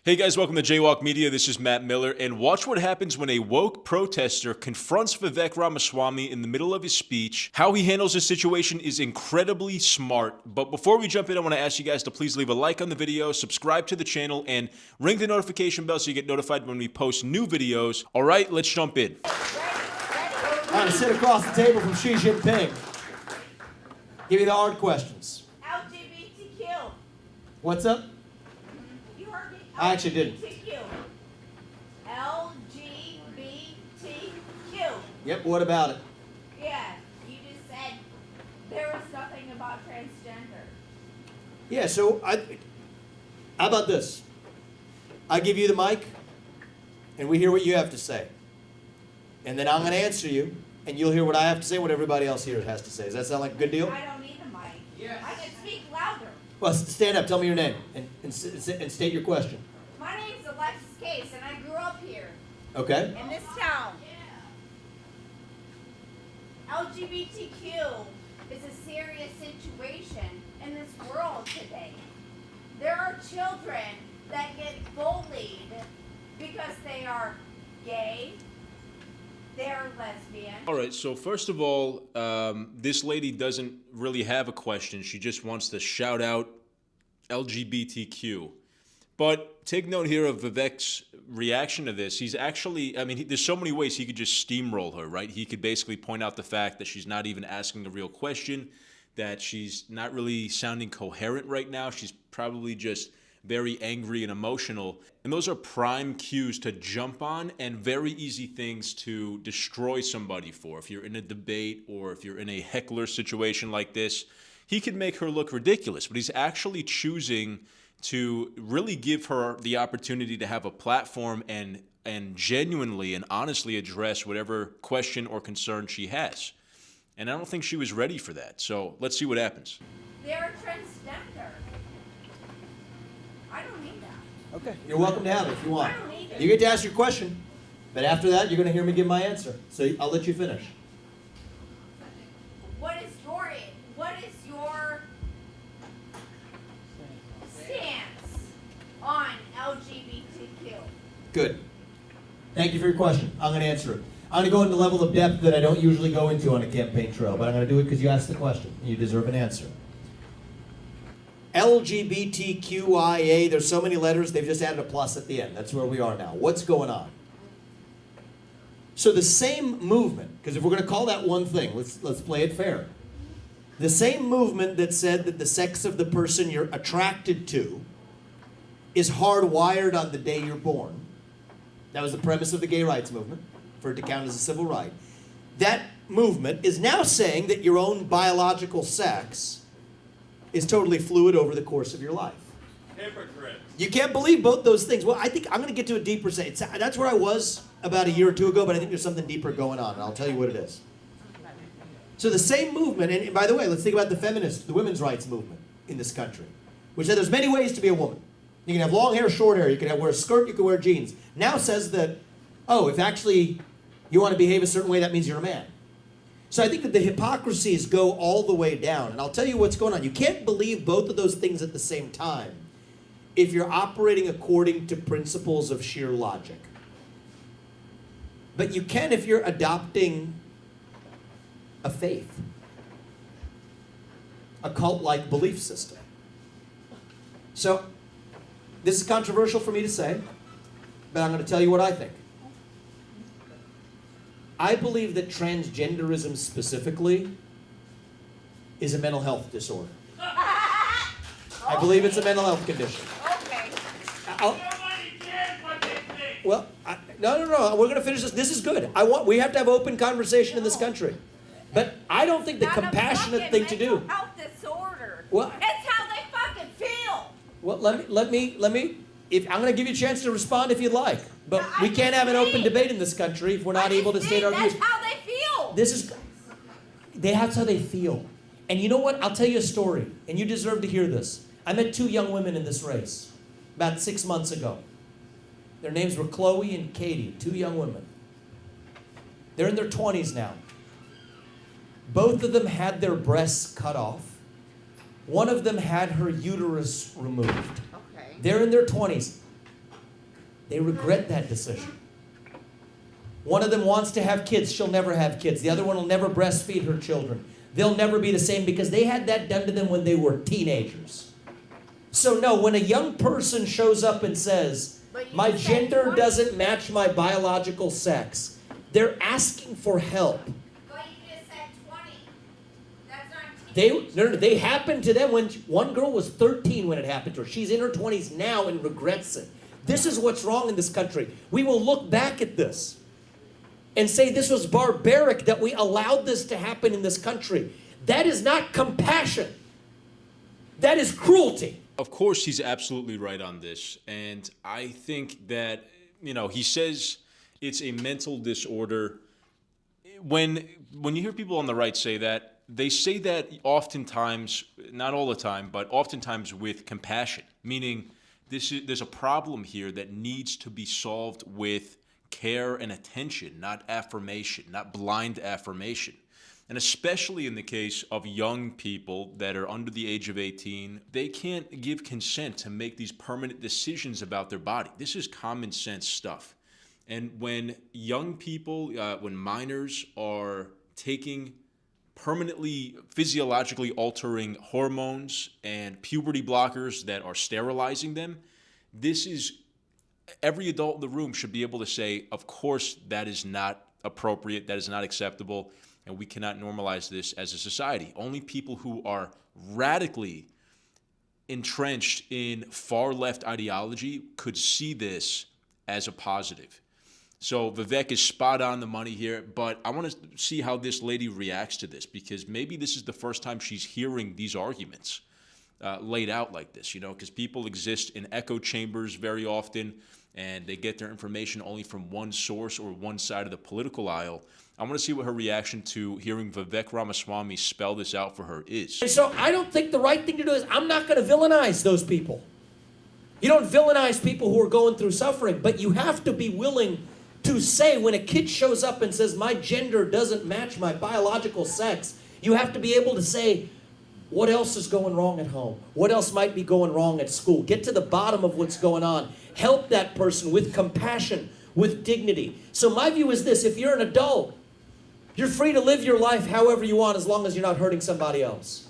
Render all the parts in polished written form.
Hey guys, welcome to Jaywalk Media. This is Matt Miller, and watch what happens when a woke protester confronts Vivek Ramaswamy in the middle of his speech. How he handles the situation is incredibly smart. But before we jump in, I want to ask you guys to please leave a like on the video, subscribe to the channel, and ring the notification bell so you get notified when we post new videos. All right, let's jump in. I'm going to sit across the table from Xi Jinping. Give you the hard questions. LGBTQ. What's up? You heard me? I actually didn't. LGBTQ. Yep, what about it? Yeah, you just said there was nothing about transgender. Yeah, so how about this? I give you the mic, and we hear what you have to say. And then I'm going to answer you, and you'll hear what I have to say, what everybody else here has to say. Does that sound like a good deal? I don't need a mic. Yes. I can speak louder. Well, stand up, tell me your name, and state your question. My name's Alexis Case, and I grew up here. Okay. In this town. LGBTQ is a serious situation in this world today. There are children that get bullied because they are gay, they're lesbian. All right, so first of all, this lady doesn't really have a question. She just wants to shout out LGBTQ. But take note here of Vivek's reaction to this. He's actually, there's so many ways he could just steamroll her, right? He could basically point out the fact that she's not even asking a real question, that she's not really sounding coherent right now. She's probably just very angry and emotional. And those are prime cues to jump on and very easy things to destroy somebody for. If you're in a debate or if you're in a heckler situation like this, he could make her look ridiculous, but he's actually choosing to really give her the opportunity to have a platform and genuinely and honestly address whatever question or concern she has. And I don't think she was ready for that. So let's see what happens. They're transgender. I don't need that. Okay. You're welcome to have it if you want. I don't need it. You get to ask your question, but after that, you're going to hear me give my answer. So I'll let you finish. What is your stance on LGBTQ? Good. Thank you for your question. I'm going to answer it. I'm going to go into a level of depth that I don't usually go into on a campaign trail, but I'm going to do it because you asked the question. You deserve an answer. LGBTQIA, there's so many letters, they've just added a plus at the end. That's where we are now. What's going on? So the same movement, because if we're going to call that one thing, let's play it fair. The same movement that said that the sex of the person you're attracted to is hardwired on the day you're born. That was the premise of the gay rights movement, for it to count as a civil right. That movement is now saying that your own biological sex is totally fluid over the course of your life. Hypocrite. You can't believe both those things. Well, I think I'm going to get to a deeper say. That's where I was about a year or two ago, but I think there's something deeper going on, and I'll tell you what it is. So the same movement, and by the way, let's think about the women's rights movement in this country, which said there's many ways to be a woman. You can have long hair, short hair, you can wear a skirt, you can wear jeans. Now says that, oh, if actually you want to behave a certain way, that means you're a man. So I think that the hypocrisies go all the way down, and I'll tell you what's going on. You can't believe both of those things at the same time if you're operating according to principles of sheer logic. But you can if you're adopting a faith, a cult-like belief system. So, this is controversial for me to say, but I'm going to tell you what I think. I believe that transgenderism specifically is a mental health disorder. I believe it's a mental health condition. Okay. Nobody cares what they think. Well, no. We're going to finish this. This is good. We have to have open conversation in this country. But I don't think the compassionate thing to do. Mental health disorder. Well, it's how they fucking feel. Well, let me. If I'm going to give you a chance to respond if you'd like, but we can't have an open debate in this country if we're not able to state our views. That's how they feel. That's how they feel. And you know what? I'll tell you a story, and you deserve to hear this. I met two young women in this race about 6 months ago. Their names were Chloe and Katie, two young women. They're in their 20s now. Both of them had their breasts cut off. One of them had her uterus removed. Okay. They're in their 20s. They regret that decision. One of them wants to have kids. She'll never have kids. The other one will never breastfeed her children. They'll never be the same because they had that done to them when they were teenagers. So no, when a young person shows up and says, my gender doesn't match my biological sex, they're asking for help. But you just said 20. That's not They happened to them when one girl was 13 when it happened to her. She's in her 20s now and regrets it. This is what's wrong in this country. We will look back at this and say this was barbaric that we allowed this to happen in this country. That is not compassion. That is cruelty. Of course, he's absolutely right on this. And I think that, he says it's a mental disorder. When you hear people on the right say that, they say that oftentimes, not all the time, but oftentimes with compassion, meaning there's a problem here that needs to be solved with care and attention, not affirmation, not blind affirmation. And especially in the case of young people that are under the age of 18, they can't give consent to make these permanent decisions about their body. This is common sense stuff. And when young people, when minors are taking permanently physiologically altering hormones and puberty blockers that are sterilizing them, every adult in the room should be able to say, of course, that is not appropriate, that is not acceptable, and we cannot normalize this as a society. Only people who are radically entrenched in far-left ideology could see this as a positive. So Vivek is spot on the money here, but I want to see how this lady reacts to this, because maybe this is the first time she's hearing these arguments laid out like this, because people exist in echo chambers very often, and they get their information only from one source or one side of the political aisle. I want to see what her reaction to hearing Vivek Ramaswamy spell this out for her is. And so I don't think the right thing to do is, I'm not going to villainize those people. You don't villainize people who are going through suffering, but you have to be willing to say, when a kid shows up and says, my gender doesn't match my biological sex, you have to be able to say, what else is going wrong at home? What else might be going wrong at school? Get to the bottom of what's going on. Help that person with compassion, with dignity. So my view is this: if you're an adult, you're free to live your life however you want, as long as you're not hurting somebody else.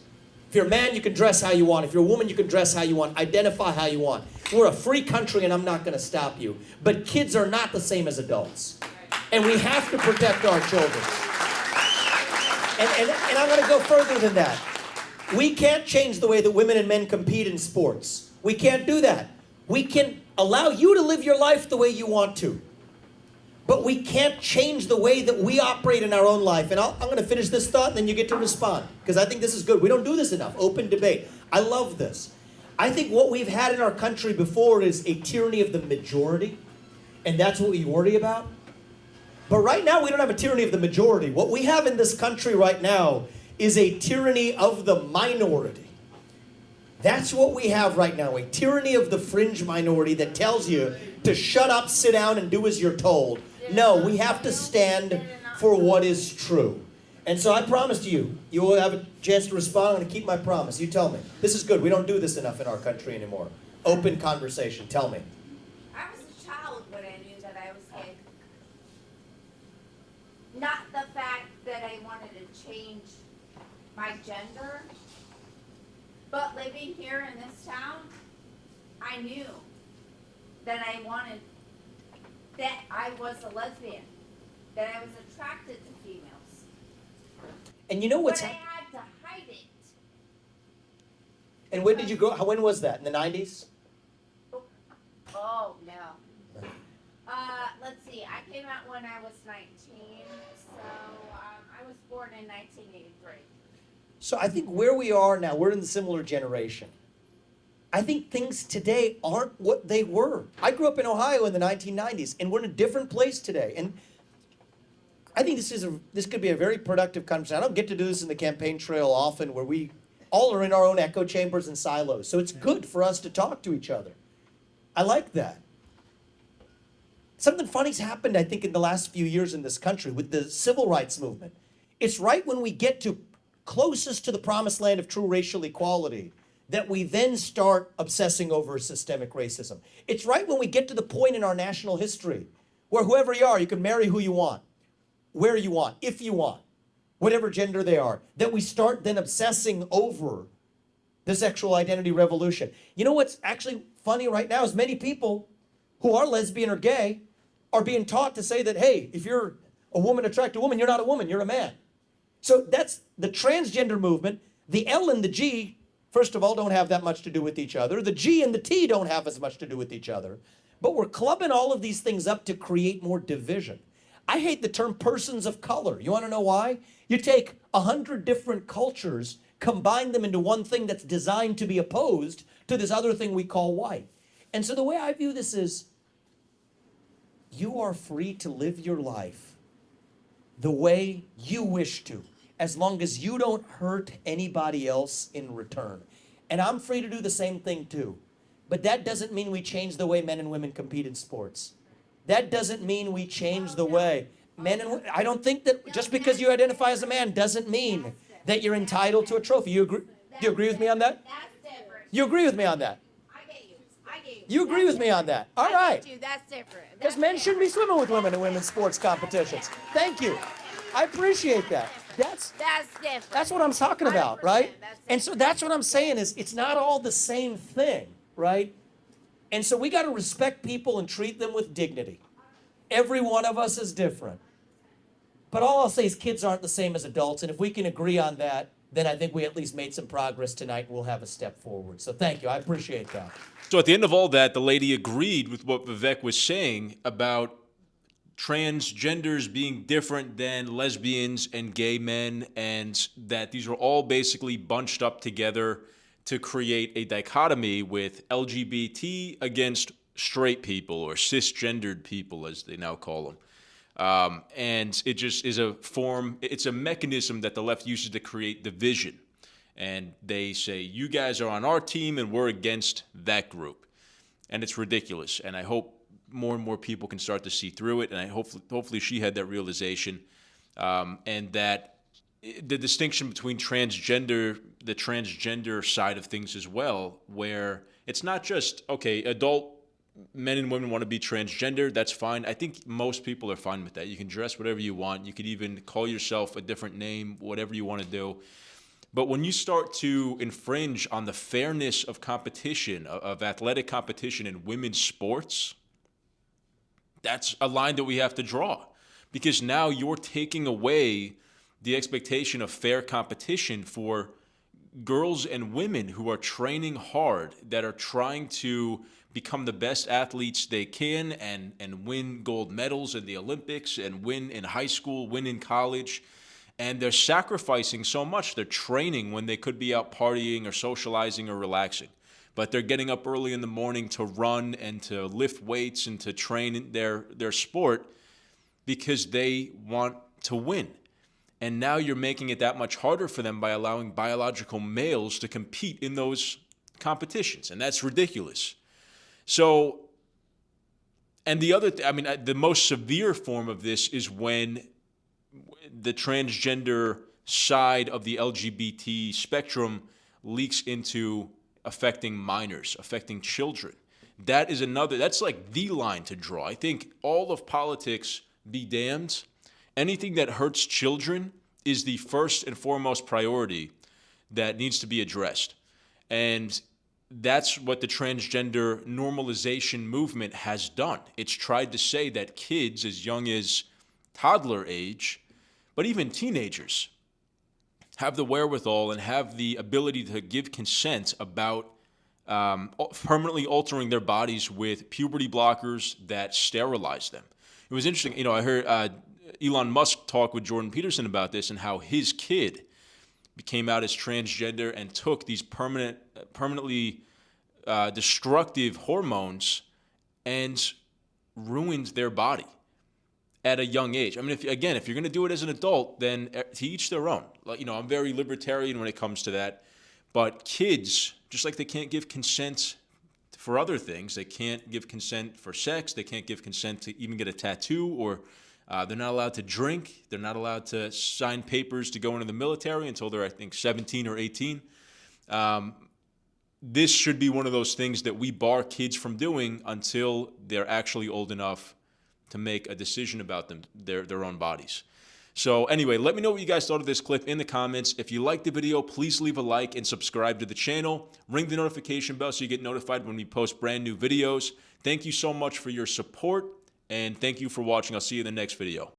If you're a man, you can dress how you want. If you're a woman, you can dress how you want. Identify how you want. We're a free country, and I'm not going to stop you. But kids are not the same as adults. And we have to protect our children. And I'm going to go further than that. We can't change the way that women and men compete in sports. We can't do that. We can allow you to live your life the way you want to. But we can't change the way that we operate in our own life. And I'm going to finish this thought, and then you get to respond, because I think this is good. We don't do this enough. Open debate. I love this. I think what we've had in our country before is a tyranny of the majority, and that's what we worry about. But right now, we don't have a tyranny of the majority. What we have in this country right now is a tyranny of the minority. That's what we have right now, a tyranny of the fringe minority that tells you to shut up, sit down, and do as you're told. No, we have to stand for what is true. And so I promise to you, you will have a chance to respond. I'm going to keep my promise. You tell me. This is good. We don't do this enough in our country anymore. Open conversation. Tell me. I was a child when I knew that I was gay. Not the fact that I wanted to change my gender, but living here in this town, I knew that I wanted, that I was a lesbian, that I was attracted to females. And you know what's But I had to hide it. And when did you grow? When was that? In the 90s? Oh, no. Let's see, I came out when I was 19, so I was born in 1983. So I think where we are now, we're in the similar generation. I think things today aren't what they were. I grew up in Ohio in the 1990s, and we're in a different place today. And I think this could be a very productive conversation. I don't get to do this in the campaign trail often, where we all are in our own echo chambers and silos. So it's good for us to talk to each other. I like that. Something funny's happened, I think, in the last few years in this country with the civil rights movement. It's right when we get to closest to the promised land of true racial equality that we then start obsessing over systemic racism. It's right when we get to the point in our national history where whoever you are, you can marry who you want, where you want, if you want, whatever gender they are, that we start then obsessing over the sexual identity revolution. You know what's actually funny right now is many people who are lesbian or gay are being taught to say that, hey, if you're a woman attracted to a woman, you're not a woman, you're a man. So that's the transgender movement. The L and the G, first of all, don't have that much to do with each other. The G and the T don't have as much to do with each other. But we're clubbing all of these things up to create more division. I hate the term persons of color. You want to know why? You take 100 different cultures, combine them into one thing that's designed to be opposed to this other thing we call white. And so the way I view this is, you are free to live your life the way you wish to, as long as you don't hurt anybody else in return. And I'm free to do the same thing too. But that doesn't mean we change the way men and women compete in sports. That doesn't mean we change the way men and women, I don't think that just because you identify as a man doesn't mean that you're entitled to a trophy. You agree? Do you agree with me on that? That's different. You agree with me on that? I get you. I get you. You agree with me on that? All right. That's different. Because men shouldn't be swimming with women in women's sports competitions. Thank you. I appreciate that. That's different. That's what I'm talking about, right? 100%, that's And so that's what I'm saying is it's not all the same thing, right? And so we got to respect people and treat them with dignity. Every one of us is different. But all I'll say is kids aren't the same as adults, and if we can agree on that, then I think we at least made some progress tonight and we'll have a step forward. So thank you. I appreciate that. So at the end of all that, the lady agreed with what Vivek was saying about transgenders being different than lesbians and gay men, and that these are all basically bunched up together to create a dichotomy with LGBT against straight people, or cisgendered people as they now call them. And it just is it's a mechanism that the left uses to create division. And they say, you guys are on our team and we're against that group. And it's ridiculous. And I hope more and more people can start to see through it. And hopefully she had that realization. And that the distinction between the transgender side of things as well, where it's not just, okay, adult men and women want to be transgender, that's fine. I think most people are fine with that. You can dress whatever you want. You could even call yourself a different name, whatever you want to do. But when you start to infringe on the fairness of competition, of athletic competition in women's sports, that's a line that we have to draw. Because now you're taking away the expectation of fair competition for girls and women who are training hard, that are trying to become the best athletes they can and win gold medals in the Olympics and win in high school, win in college. And they're sacrificing so much. They're training when they could be out partying or socializing or relaxing. But they're getting up early in the morning to run and to lift weights and to train in their sport because they want to win. And now you're making it that much harder for them by allowing biological males to compete in those competitions. And that's ridiculous. So, and the most severe form of this is when the transgender side of the LGBT spectrum leaks into affecting minors, affecting children. That's like the line to draw. I think all of politics, be damned, anything that hurts children is the first and foremost priority that needs to be addressed. And that's what the transgender normalization movement has done. It's tried to say that kids as young as toddler age, but even teenagers, have the wherewithal and have the ability to give consent about permanently altering their bodies with puberty blockers that sterilize them. It was interesting, I heard Elon Musk talk with Jordan Peterson about this and how his kid came out as transgender and took these permanently destructive hormones and ruined their body at a young age. I mean, if you're going to do it as an adult, then to each their own. I'm very libertarian when it comes to that. But kids, just like they can't give consent for other things, they can't give consent for sex, they can't give consent to even get a tattoo, or they're not allowed to drink, they're not allowed to sign papers to go into the military until they're, I think, 17 or 18. this should be one of those things that we bar kids from doing until they're actually old enough to make a decision about their own bodies. So anyway, let me know what you guys thought of this clip in the comments. If you liked the video, please leave a like and subscribe to the channel. Ring the notification bell so you get notified when we post brand new videos. Thank you so much for your support, and thank you for watching. I'll see you in the next video.